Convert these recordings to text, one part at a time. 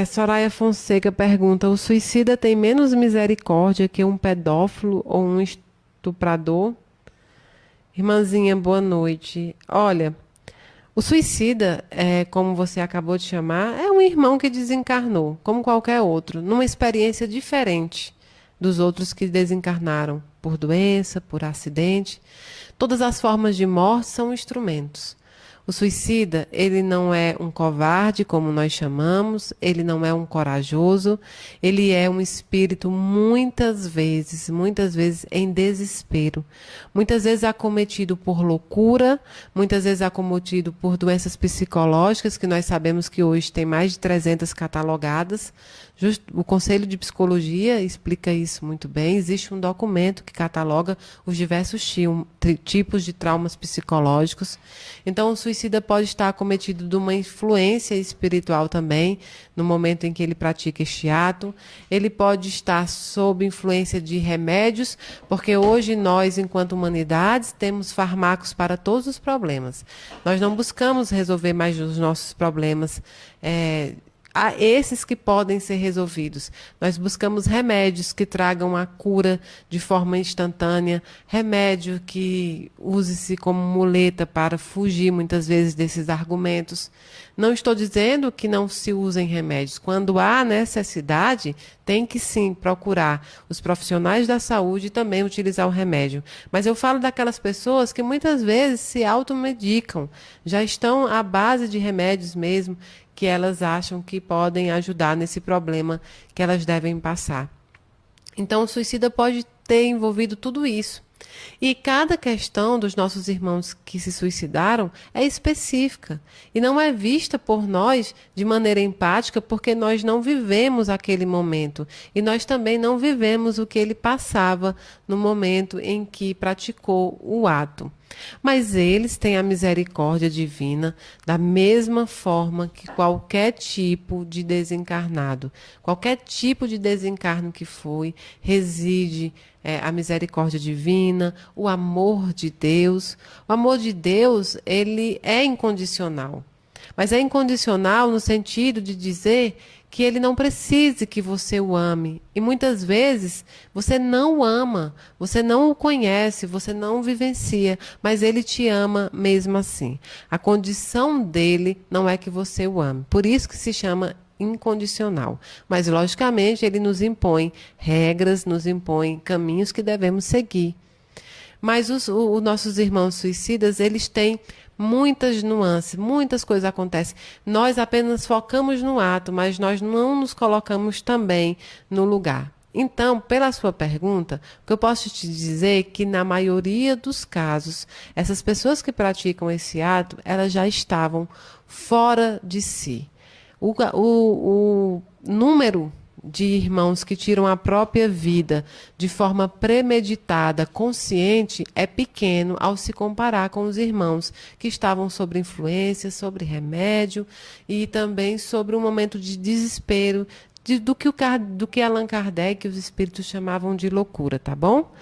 Soraya Fonseca pergunta: o suicida tem menos misericórdia que um pedófilo ou um estuprador? Irmãzinha, boa noite. Olha, o suicida, como você acabou de chamar, é um irmão que desencarnou, como qualquer outro, numa experiência diferente dos outros que desencarnaram por doença, por acidente. Todas as formas de morte são instrumentos. O suicida, ele não é um covarde, como nós chamamos, ele não é um corajoso, ele é um espírito muitas vezes em desespero, muitas vezes acometido por loucura, muitas vezes acometido por doenças psicológicas, que nós sabemos que hoje tem mais de 300 catalogadas. O Conselho de Psicologia explica isso muito bem. Existe um documento que cataloga os diversos tipos de traumas psicológicos. Então, o suicida pode estar acometido de uma influência espiritual também, no momento em que ele pratica este ato. Ele pode estar sob influência de remédios, porque hoje nós, enquanto humanidades, temos fármacos para todos os problemas. Nós não buscamos resolver mais os nossos problemas, a esses que podem ser resolvidos. Nós buscamos remédios que tragam a cura de forma instantânea, remédio que use-se como muleta para fugir muitas vezes desses argumentos. Não estou dizendo que não se usem remédios. Quando há necessidade, tem que sim procurar os profissionais da saúde e também utilizar o remédio. Mas eu falo daquelas pessoas que muitas vezes se automedicam, já estão à base de remédios mesmo, que elas acham que podem ajudar nesse problema que elas devem passar. Então, o suicida pode ter envolvido tudo isso. E cada questão dos nossos irmãos que se suicidaram é específica e não é vista por nós de maneira empática, porque nós não vivemos aquele momento e nós também não vivemos o que ele passava no momento em que praticou o ato. Mas eles têm a misericórdia divina da mesma forma que qualquer tipo de desencarnado. Qualquer tipo de desencarno que foi, reside a misericórdia divina, o amor de Deus. O amor de Deus, ele é incondicional. Mas é incondicional no sentido de dizer que ele não precise que você o ame. E muitas vezes você não o ama, você não o conhece, você não o vivencia, mas ele te ama mesmo assim. A condição dele não é que você o ame. Por isso que se chama incondicional. Mas, logicamente, ele nos impõe regras, nos impõe caminhos que devemos seguir. Mas os nossos irmãos suicidas, eles têm muitas nuances, muitas coisas acontecem. Nós apenas focamos no ato, mas nós não nos colocamos também no lugar. Então, pela sua pergunta, o que eu posso te dizer é que, na maioria dos casos, essas pessoas que praticam esse ato, elas já estavam fora de si. O número de irmãos que tiram a própria vida de forma premeditada, consciente, é pequeno ao se comparar com os irmãos que estavam sob influência, sobre remédio e também sobre um momento de desespero, do que Allan Kardec e os espíritos chamavam de loucura, tá bom?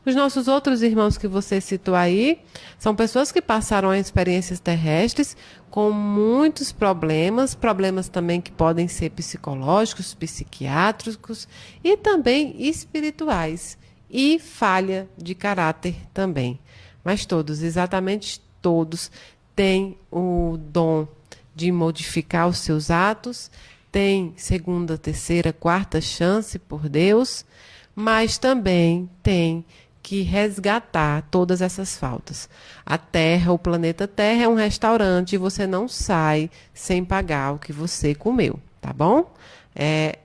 Os nossos outros irmãos que você citou aí são pessoas que passaram as experiências terrestres com muitos problemas, problemas também que podem ser psicológicos, psiquiátricos e também espirituais e falha de caráter também. Mas todos, exatamente todos, têm o dom de modificar os seus atos, tem segunda, terceira, quarta chance por Deus, mas também tem que resgatar todas essas faltas. A Terra, o planeta Terra é um restaurante e você não sai sem pagar o que você comeu, tá bom?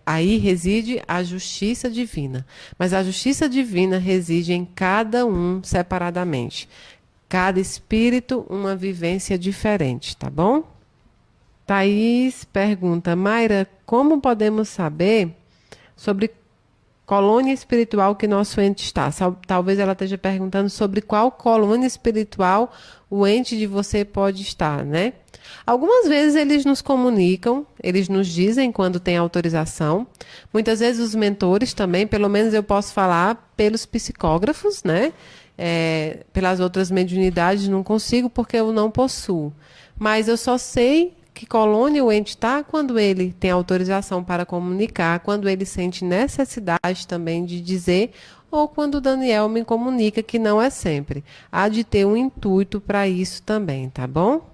Aí reside a justiça divina, mas a justiça divina reside em cada um separadamente. Cada espírito, uma vivência diferente, tá bom? Thaís pergunta: Mayra, como podemos saber sobre colônia espiritual que nosso ente está? Talvez ela esteja perguntando sobre qual colônia espiritual o ente de você pode estar, né? Algumas vezes eles nos comunicam, eles nos dizem quando tem autorização. Muitas vezes os mentores também, pelo menos eu posso falar pelos psicógrafos, né? Pelas outras mediunidades não consigo porque eu não possuo. Mas eu só sei que colônia o ente está, quando ele tem autorização para comunicar, quando ele sente necessidade também de dizer, ou quando o Daniel me comunica, que não é sempre. Há de ter um intuito para isso também, tá bom?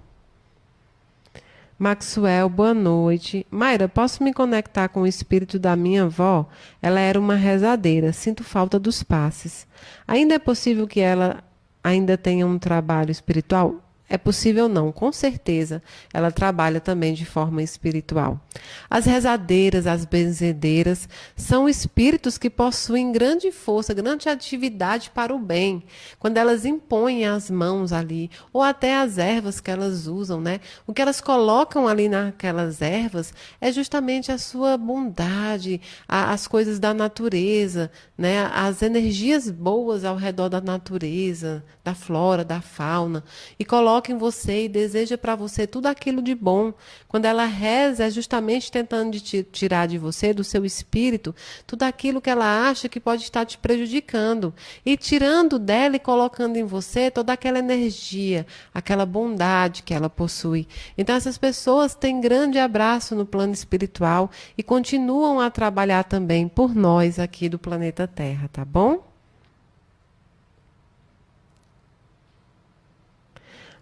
Maxwell, boa noite. Mayra, posso me conectar com o espírito da minha avó? Ela era uma rezadeira, sinto falta dos passes. Ainda é possível que ela ainda tenha um trabalho espiritual? É possível não, com certeza. Ela trabalha também de forma espiritual. As rezadeiras, as benzedeiras, são espíritos que possuem grande força, grande atividade para o bem. Quando elas impõem as mãos ali, ou até as ervas que elas usam, né? O que elas colocam ali naquelas ervas é justamente a sua bondade, as coisas da natureza, né? As energias boas ao redor da natureza, da flora, da fauna, e coloca em você e deseja para você tudo aquilo de bom. Quando ela reza, é justamente tentando tirar de você, do seu espírito, tudo aquilo que ela acha que pode estar te prejudicando. E tirando dela e colocando em você toda aquela energia, aquela bondade que ela possui. Então, essas pessoas têm grande abraço no plano espiritual e continuam a trabalhar também por nós aqui do planeta Terra, tá bom?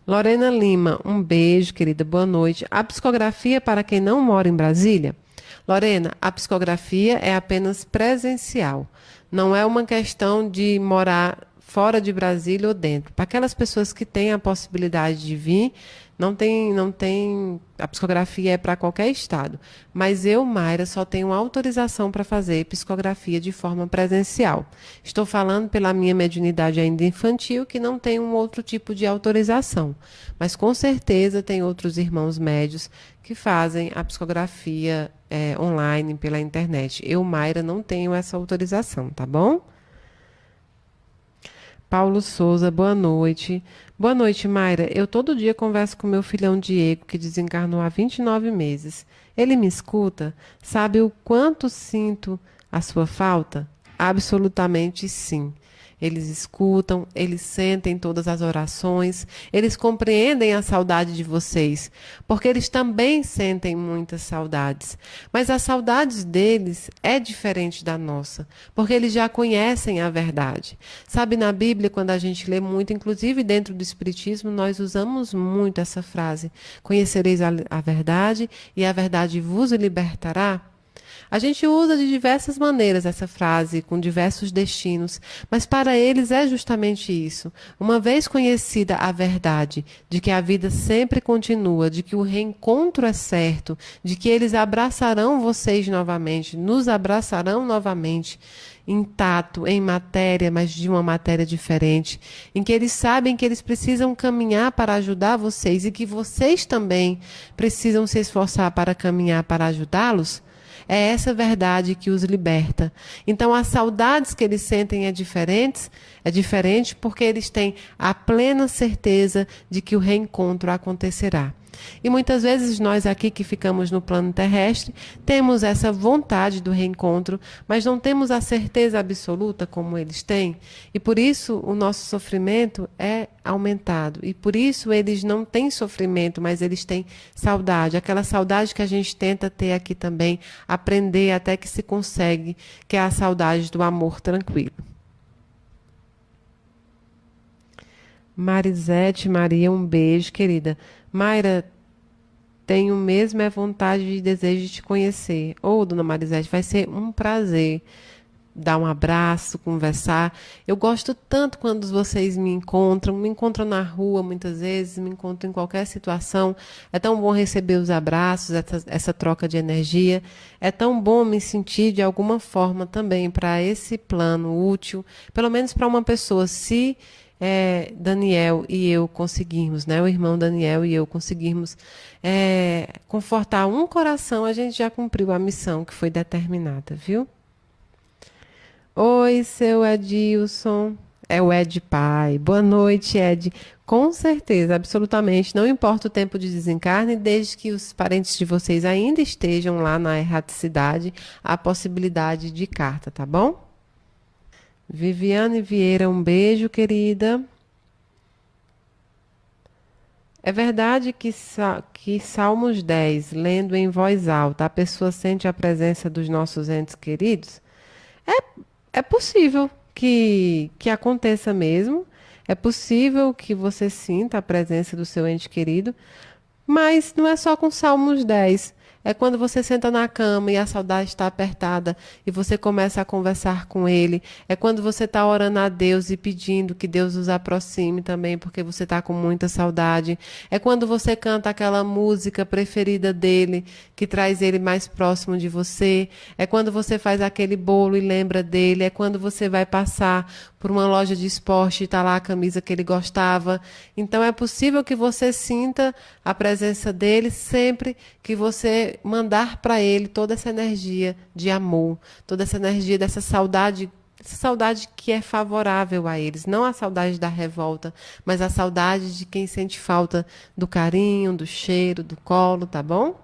Lorena Lima, um beijo, querida, boa noite. A psicografia para quem não mora em Brasília? Lorena, a psicografia é apenas presencial. Não é uma questão de morar fora de Brasília ou dentro. Para aquelas pessoas que têm a possibilidade de vir, não tem, a psicografia é para qualquer estado. Mas eu, Mayra, só tenho autorização para fazer psicografia de forma presencial. Estou falando pela minha mediunidade ainda infantil, que não tem um outro tipo de autorização. Mas com certeza tem outros irmãos médios que fazem a psicografia online pela internet. Eu, Mayra, não tenho essa autorização, tá bom? Paulo Souza, boa noite. Boa noite, Mayra. Eu todo dia converso com meu filhão Diego, que desencarnou há 29 meses. Ele me escuta? Sabe o quanto sinto a sua falta? Absolutamente sim. Eles escutam, eles sentem todas as orações, eles compreendem a saudade de vocês, porque eles também sentem muitas saudades. Mas as saudades deles é diferente da nossa, porque eles já conhecem a verdade. Sabe, na Bíblia, quando a gente lê muito, inclusive dentro do Espiritismo, nós usamos muito essa frase: conhecereis a verdade e a verdade vos libertará. A gente usa de diversas maneiras essa frase, com diversos destinos, mas para eles é justamente isso. Uma vez conhecida a verdade de que a vida sempre continua, de que o reencontro é certo, de que eles abraçarão vocês novamente, nos abraçarão novamente, intacto, em matéria, mas de uma matéria diferente, em que eles sabem que eles precisam caminhar para ajudar vocês e que vocês também precisam se esforçar para caminhar para ajudá-los. É essa verdade que os liberta. Então, as saudades que eles sentem é diferente porque eles têm a plena certeza de que o reencontro acontecerá. E muitas vezes nós aqui que ficamos no plano terrestre temos essa vontade do reencontro, mas não temos a certeza absoluta como eles têm, e por isso o nosso sofrimento é aumentado. E por isso eles não têm sofrimento, mas eles têm saudade, aquela saudade que a gente tenta ter aqui também, aprender até que se consegue, que é a saudade do amor tranquilo. Marisete Maria, um beijo, querida. Mayra, tenho mesmo vontade e desejo de te conhecer. Ô, dona Marisete, vai ser um prazer dar um abraço, conversar. Eu gosto tanto quando vocês me encontram na rua muitas vezes, me encontram em qualquer situação. É tão bom receber os abraços, essa troca de energia. É tão bom me sentir de alguma forma também para esse plano útil, pelo menos para uma pessoa, se Daniel e eu conseguirmos, né? O irmão Daniel e eu conseguirmos confortar um coração, a gente já cumpriu a missão que foi determinada, viu? Oi, seu Edilson. É o Ed Pai. Boa noite, Ed. Com certeza, absolutamente. Não importa o tempo de desencarne, desde que os parentes de vocês ainda estejam lá na erraticidade, há possibilidade de carta, tá bom? Viviane Vieira, um beijo, querida. É verdade que Salmos 10, lendo em voz alta, a pessoa sente a presença dos nossos entes queridos? É possível que aconteça mesmo. É possível que você sinta a presença do seu ente querido, mas não é só com Salmos 10. É quando você senta na cama e a saudade está apertada e você começa a conversar com ele. É quando você está orando a Deus e pedindo que Deus os aproxime também, porque você está com muita saudade. É quando você canta aquela música preferida dele, que traz ele mais próximo de você. É quando você faz aquele bolo e lembra dele. É quando você vai passar por uma loja de esporte e está lá a camisa que ele gostava. Então é possível que você sinta a presença dele sempre que você mandar para ele toda essa energia de amor, toda essa energia dessa saudade, essa saudade que é favorável a eles, não a saudade da revolta, mas a saudade de quem sente falta do carinho, do cheiro, do colo, tá bom?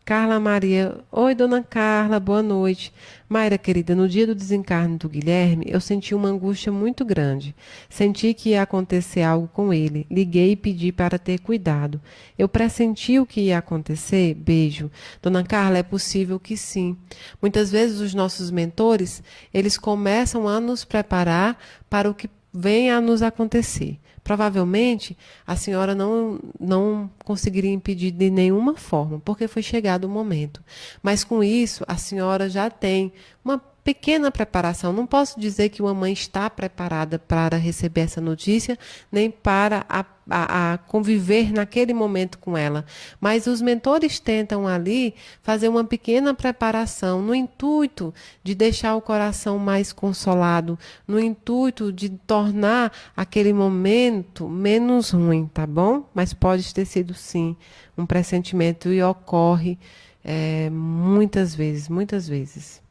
Carla Maria, oi, dona Carla, boa noite. Mayra, querida, no dia do desencarne do Guilherme, eu senti uma angústia muito grande. Senti que ia acontecer algo com ele. Liguei e pedi para ter cuidado. Eu pressenti o que ia acontecer? Beijo. Dona Carla, é possível que sim. Muitas vezes os nossos mentores, eles começam a nos preparar para o que venha a nos acontecer. Provavelmente a senhora não conseguiria impedir de nenhuma forma, porque foi chegado o momento. Mas com isso, a senhora já tem uma pequena preparação. Não posso dizer que uma mãe está preparada para receber essa notícia, nem para a conviver naquele momento com ela. Mas os mentores tentam ali fazer uma pequena preparação no intuito de deixar o coração mais consolado, no intuito de tornar aquele momento menos ruim, tá bom? Mas pode ter sido sim um pressentimento e ocorre muitas vezes, muitas vezes.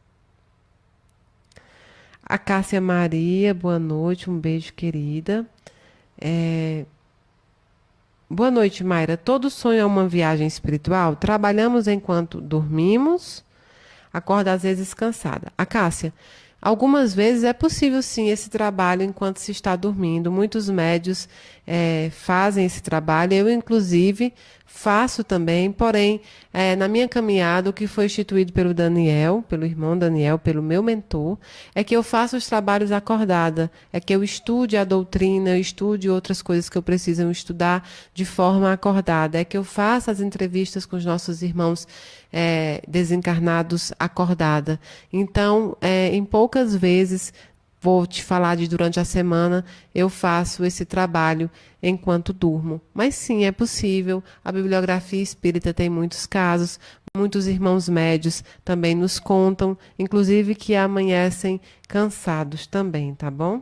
A Cássia Maria, boa noite, um beijo, querida. É, Boa noite, Mayra. Todo sonho é uma viagem espiritual? Trabalhamos enquanto dormimos, acorda às vezes cansada. A Cássia, algumas vezes é possível sim esse trabalho enquanto se está dormindo. Muitos médios fazem esse trabalho. Eu, inclusive, faço também, porém, na minha caminhada, o que foi instituído pelo Daniel, pelo irmão Daniel, pelo meu mentor, é que eu faço os trabalhos acordada, é que eu estude a doutrina, eu estude outras coisas que eu preciso estudar de forma acordada, é que eu faça as entrevistas com os nossos irmãos desencarnados acordada. Então, em poucas vezes, vou te falar de durante a semana, eu faço esse trabalho enquanto durmo. Mas sim, é possível. A bibliografia espírita tem muitos casos, muitos irmãos médios também nos contam, inclusive que amanhecem cansados também, tá bom?